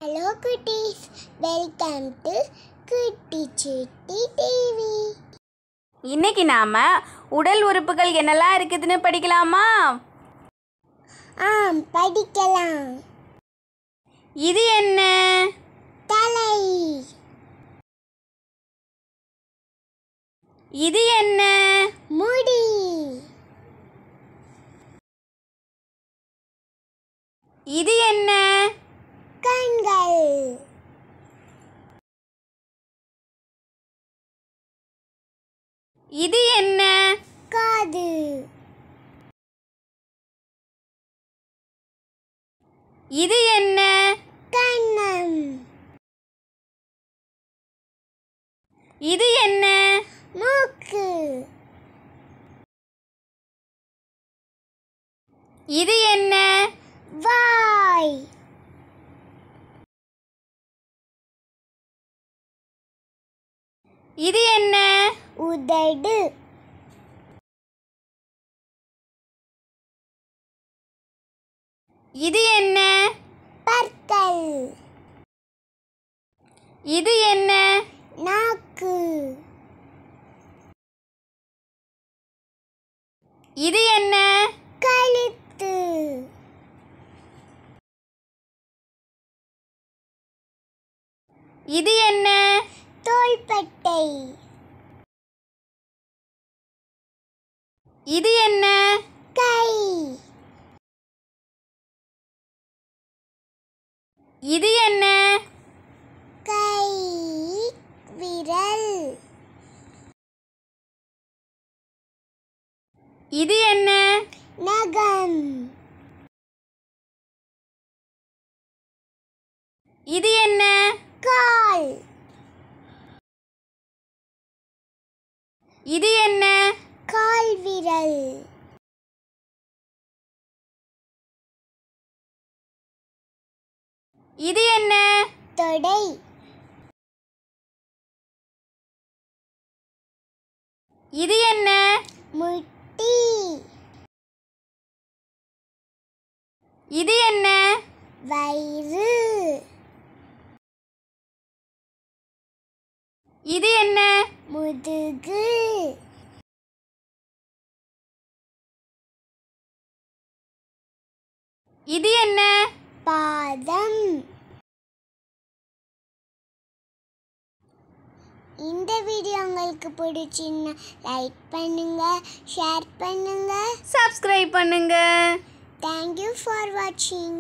Hello cuties, welcome to Kutti Chitti TV. இன்னைக்கு நாம உடல் உறுப்புகள் என்னெல்லாம் இருக்குதுன்னு படிக்கலாமா? படிக்கலாம். இது என்ன? தலை. இது என்ன? முடி. இது என்ன? கண்கள். இது என்ன? காது. இது என்ன? கன்னம். இது என்ன? மூக்கு. இது என்ன? வாய். இது என்ன? உதடு. இது என்ன? பற்கள். இது என்ன? நாக்கு. இது என்ன? கழுத்து. இது என்ன? தோள்பட்டை. இது என்ன? கை. இது என்ன? கை விரல். இது என்ன? நகம். இது என்ன? கால். இது என்ன? கால் விரல். இது என்ன? தொடை. இது என்ன? முட்டி. இது என்ன? வயிறு. இது என்ன? முதுகு. இது என்ன? பாதம். இந்த வீடியோ உங்களுக்கு பிடிச்சின்னா லைக் பண்ணுங்க, ஷேர் பண்ணுங்க, சப்ஸ்கிரைப் பண்ணுங்க. Thank you for watching.